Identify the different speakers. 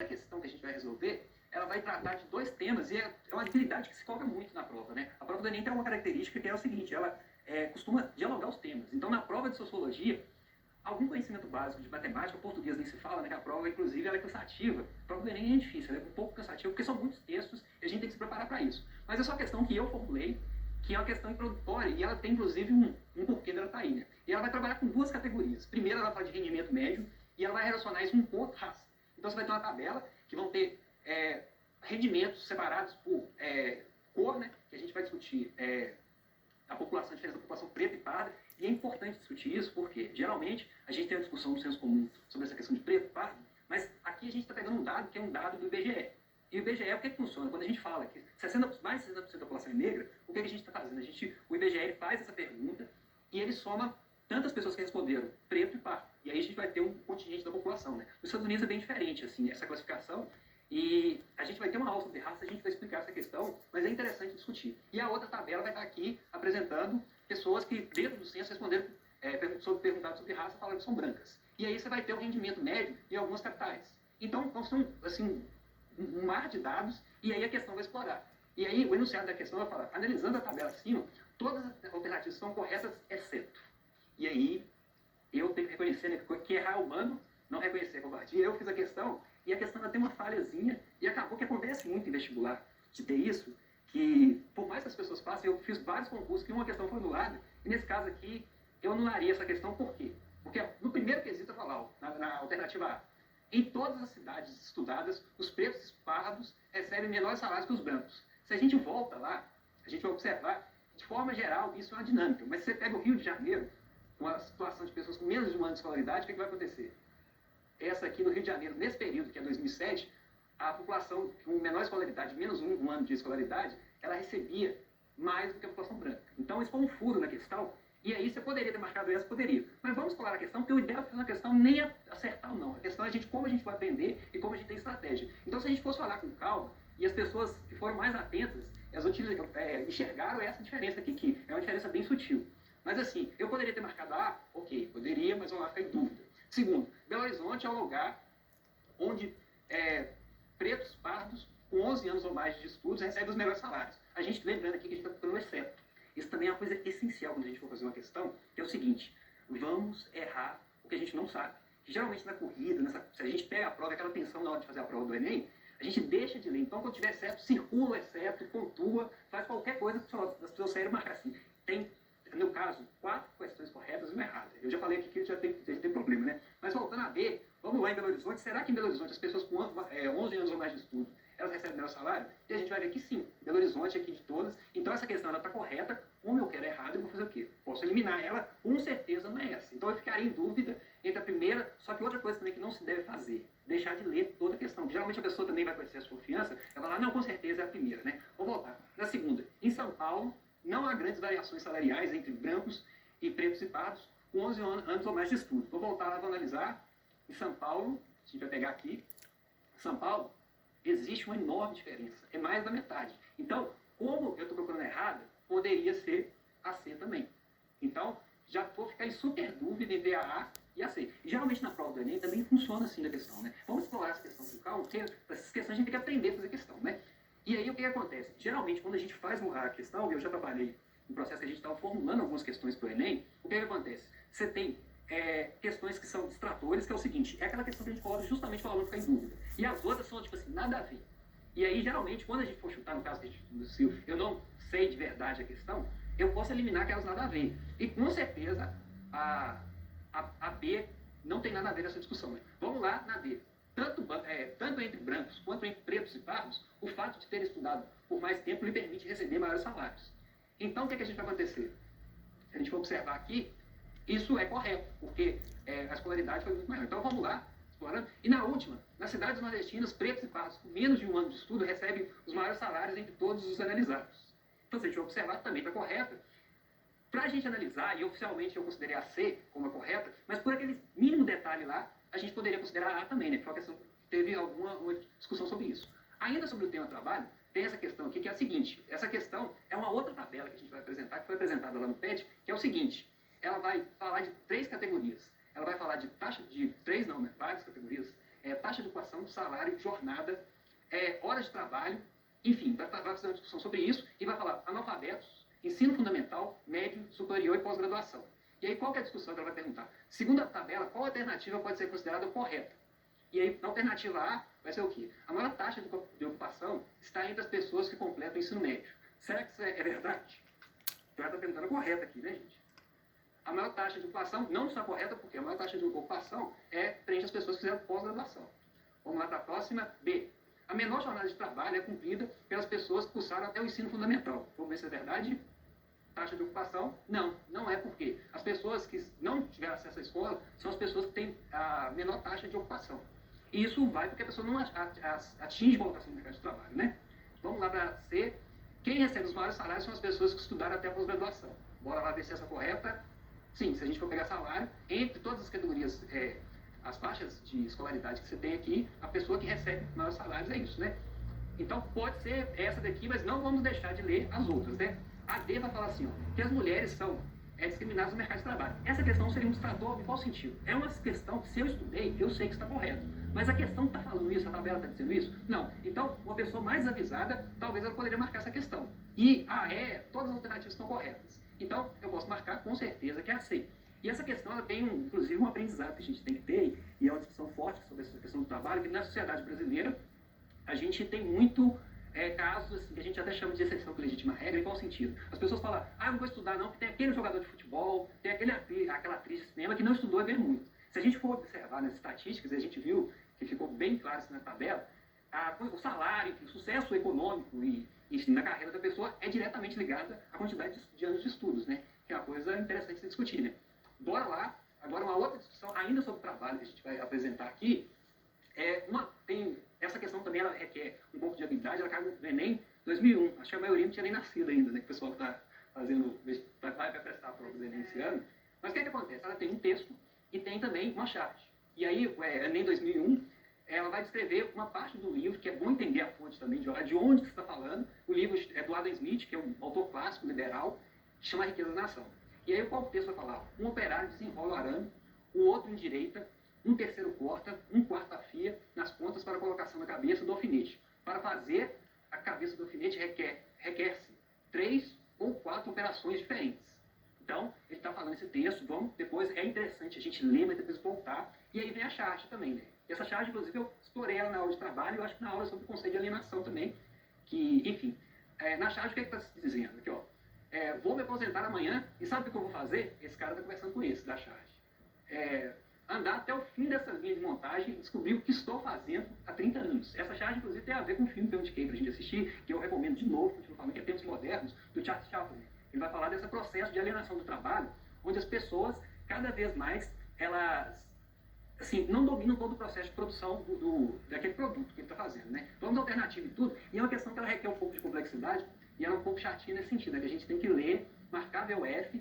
Speaker 1: questão que a gente vai resolver, ela vai tratar de dois temas, e é uma habilidade que se cobra muito na prova, né? A prova do Enem tem uma característica que é o seguinte, ela costuma dialogar os temas. Então, na prova de sociologia, algum conhecimento básico de matemática, português nem se fala, né? Que a prova, inclusive, ela é cansativa. A prova do Enem é difícil, ela é um pouco cansativa, porque são muitos textos e a gente tem que se preparar para isso. Mas é só uma questão que eu formulei, que é uma questão introdutória, e ela tem, inclusive, um porquê dela tá aí, né? E ela vai trabalhar com duas categorias. Primeiro, ela fala de rendimento médio, e ela vai relacionar isso com outra raça. Então, você vai ter uma tabela que vão ter rendimentos separados por cor, né? Que a gente vai discutir a população, a diferença da população preta e parda, e é importante discutir isso porque, geralmente, a gente tem uma discussão no senso comum sobre essa questão de preto e pardo, mas aqui a gente está pegando um dado que é um dado do IBGE. E o IBGE, o que funciona? Quando a gente fala que mais de 60% da população é negra, o que a gente está fazendo? O IBGE faz essa pergunta e ele soma tantas pessoas que responderam preto e pardo. E aí a gente vai ter um contingente da população, né? Nos Estados Unidos é bem diferente, assim, essa classificação. E a gente vai ter uma aula sobre raça, a gente vai explicar essa questão, mas é interessante discutir. E a outra tabela vai estar aqui apresentando pessoas que, dentro do censo, responderam perguntadas sobre raça, falaram que são brancas. E aí você vai ter o rendimento médio em algumas capitais. Então são, assim, um mar de dados, e aí a questão vai explorar. E aí o enunciado da questão vai falar, analisando a tabela acima, todas as alternativas são corretas, exceto. E aí eu tenho que reconhecer, né, que errar é humano, não reconhecer a covardia. Eu fiz a questão, e a questão ainda tem uma falhazinha, e acabou que acontece muito em vestibular de ter isso, que por mais que as pessoas façam, eu fiz vários concursos que uma questão foi anulada, e nesse caso aqui, eu anularia essa questão, por quê? Porque no primeiro quesito eu falar, na alternativa A, em todas as cidades estudadas, os pretos e pardos recebem menores salários que os brancos. Se a gente volta lá, a gente vai observar, de forma geral, isso é uma dinâmica, mas se você pega o Rio de Janeiro, com a situação de pessoas com menos de um ano de escolaridade, o que vai acontecer? Essa aqui no Rio de Janeiro, nesse período, que é 2007, a população com menor escolaridade, menos um ano de escolaridade, ela recebia mais do que a população branca. Então, isso foi um furo na questão, e aí você poderia ter marcado essa, poderia. Mas vamos falar a questão, porque o ideal é fazer uma questão nem acertar ou não. A questão é como a gente vai aprender e como a gente tem estratégia. Então, se a gente fosse falar com calma, e as pessoas que foram mais atentas, elas enxergaram essa diferença aqui, que é uma diferença bem sutil. Mas assim, eu poderia ter marcado A? Ok, poderia, mas vamos lá ficar em dúvida. Segundo, Belo Horizonte é um lugar onde pretos, pardos, com 11 anos ou mais de estudos, recebem os melhores salários. A gente, lembrando aqui que a gente está pelo exceto. Isso também é uma coisa essencial quando a gente for fazer uma questão, que é o seguinte, vamos errar o que a gente não sabe. Que geralmente na corrida, se a gente pega a prova, aquela tensão na hora de fazer a prova do Enem, a gente deixa de ler. Então, quando tiver exceto, circula o exceto, pontua, faz qualquer coisa para o seu cérebro marcar assim. Tem, no meu caso, 4 questões corretas e uma errada. Eu já falei aqui que já tem problema, né? Mas voltando a B, vamos lá em Belo Horizonte. Será que em Belo Horizonte as pessoas com 11 anos ou mais de estudo, elas recebem melhor salário? E a gente vai ver que sim, Belo Horizonte aqui de todas. Então essa questão está correta. Como eu quero errado, eu vou fazer o quê? Posso eliminar ela, com certeza não é essa. Então eu ficaria em dúvida entre a primeira, só que outra coisa também que não se deve fazer, deixar de ler toda a questão. Geralmente a pessoa também vai com excesso de confiança, ela vai falar, não, com certeza é a primeira, né? Vou voltar. Na segunda, em São Paulo, não há grandes variações salariais entre brancos e pretos e pardos com 11 anos ou mais de estudo. Vou voltar lá, vou analisar. Em São Paulo, a gente vai pegar aqui, São Paulo, existe uma enorme diferença, é mais da metade. Então, como eu estou procurando errada, poderia ser a C também. Então, já vou ficar em super dúvida entre a A e a C. E, geralmente na prova do Enem também funciona assim a questão, né? Vamos explorar essa questão com calma, porque essas questões a gente tem que aprender a fazer questão, né? E aí o que acontece? Geralmente, quando a gente faz a questão, eu já trabalhei no processo que a gente estava formulando algumas questões para o Enem, o que acontece? Você tem questões que são distratores, que é o seguinte, é aquela questão que a gente coloca justamente para o aluno ficar em dúvida. E as outras são, tipo assim, nada a ver. E aí, geralmente, quando a gente for chutar, no caso se eu não sei de verdade a questão, eu posso eliminar aquelas nada a ver. E, com certeza, a B não tem nada a ver nessa discussão. Né? Vamos lá na B. Tanto entre brancos quanto entre pretos e pardos, o fato de ter estudado por mais tempo lhe permite receber maiores salários. Então, o que a gente vai acontecer? Se a gente for observar aqui, isso é correto, porque a escolaridade foi muito maior. Então, vamos lá, explorando. E na última, nas cidades nordestinas, pretos e pardos com menos de um ano de estudo recebem os maiores salários entre todos os analisados. Então, se a gente observar, também está correta. Para a gente analisar, e oficialmente eu considerei a C como a correta, mas por aquele mínimo detalhe lá, a gente poderia considerar a A também, né? Porque teve uma discussão sobre isso. Ainda sobre o tema trabalho, tem essa questão aqui, que é a seguinte. Essa questão é uma outra tabela que a gente vai apresentar, que foi apresentada lá no PET, que é o seguinte. Ela vai falar de 3 categorias. Ela vai falar de taxa de várias categorias. taxa de ocupação, salário, jornada, horas de trabalho, enfim, vai fazer uma discussão sobre isso e vai falar analfabetos, ensino fundamental, médio, superior e pós-graduação. E aí qual que é a discussão que ela vai perguntar? Segundo a tabela, qual alternativa pode ser considerada correta? E aí, na alternativa A, vai ser o quê? A maior taxa de ocupação está entre as pessoas que completam o ensino médio. Será que isso é verdade? Então ela está perguntando a correta aqui, né, gente? A maior taxa de ocupação não está correta, porque a maior taxa de ocupação é frente às pessoas que fizeram pós-graduação. Vamos lá para a próxima. B. A menor jornada de trabalho é cumprida pelas pessoas que cursaram até o ensino fundamental. Vamos ver se é verdade. Taxa de ocupação? Não, não é porque as pessoas que não tiveram acesso à escola são as pessoas que têm a menor taxa de ocupação. E isso vai porque a pessoa não atinge a colocação no mercado de trabalho, né? Vamos lá para C. Quem recebe os maiores salários são as pessoas que estudaram até a pós-graduação. Bora lá ver se essa é correta. Sim, se a gente for pegar salário, entre todas as categorias, as faixas de escolaridade que você tem aqui, a pessoa que recebe maiores salários é isso, né? Então pode ser essa daqui, mas não vamos deixar de ler as outras, né? A D vai falar assim, ó, que as mulheres são discriminadas no mercado de trabalho. Essa questão seria um distrator em qual sentido? É uma questão que, se eu estudei, eu sei que está correto. Mas a questão está falando isso, a tabela está dizendo isso? Não. Então, uma pessoa mais avisada, talvez ela poderia marcar essa questão. E a E, todas as alternativas estão corretas. Então, eu posso marcar com certeza que é a C. E essa questão ela tem, inclusive, um aprendizado que a gente tem que ter, e é uma discussão forte sobre essa questão do trabalho, que na sociedade brasileira a gente tem muito casos assim, que a gente até chama de exceção que legítima regra. Em qual sentido? As pessoas falam, eu não vou estudar não, porque tem aquele jogador de futebol, tem aquela atriz de cinema que não estudou e ganha muito. Se a gente for observar nas estatísticas, a gente viu que ficou bem claro isso na tabela, o salário, o sucesso econômico e na carreira da pessoa é diretamente ligada à quantidade de anos de estudos, né? Que é uma coisa interessante de se discutir, né? Bora lá. Agora uma outra discussão ainda sobre o trabalho que a gente vai apresentar aqui, tem essa questão também, ela requer um pouco de habilidade, ela caiu no Enem 2001, acho que a maioria não tinha nem nascido ainda, né, que o pessoal está fazendo, vai prestar a prova do Enem esse ano. Mas o que acontece? Ela tem um texto e tem também uma charge. E aí, Enem 2001, ela vai descrever uma parte do livro, que é bom entender a fonte também, de onde você está falando. O livro é do Adam Smith, que é um autor clássico, liberal, que chama A Riqueza da Nação. E aí qual texto vai falar? Um operário desenrola o arame, o outro endireita, um terceiro corta, um quarto afia nas pontas para a colocação da cabeça do alfinete. Para fazer a cabeça do alfinete requer-se 3 ou 4 operações diferentes. Então, ele está falando esse texto, depois é interessante a gente ler, mas depois voltar. E aí vem a charge também, né? Essa charge, inclusive, eu explorei ela na aula de trabalho, eu acho que na aula sobre o conceito de alienação também, que, enfim, na charge o que está se dizendo? Aqui, ó, vou me aposentar amanhã, e sabe o que eu vou fazer? Esse cara está conversando com esse, da charge. Andar até o fim dessa linha de montagem e descobrir o que estou fazendo há 30 anos. Essa charge, inclusive, tem a ver com o filme que eu indiquei para a gente assistir, que eu recomendo de novo, continuo falando, que é Tempos Modernos, do Charles Chaplin. Ele vai falar desse processo de alienação do trabalho, onde as pessoas, cada vez mais, elas assim, não dominam todo o processo de produção daquele produto que ele está fazendo, né? Vamos dar alternativa e tudo, e é uma questão que ela requer um pouco de complexidade, e ela é um pouco chatinha nesse sentido, que a gente tem que ler, marcar VOF,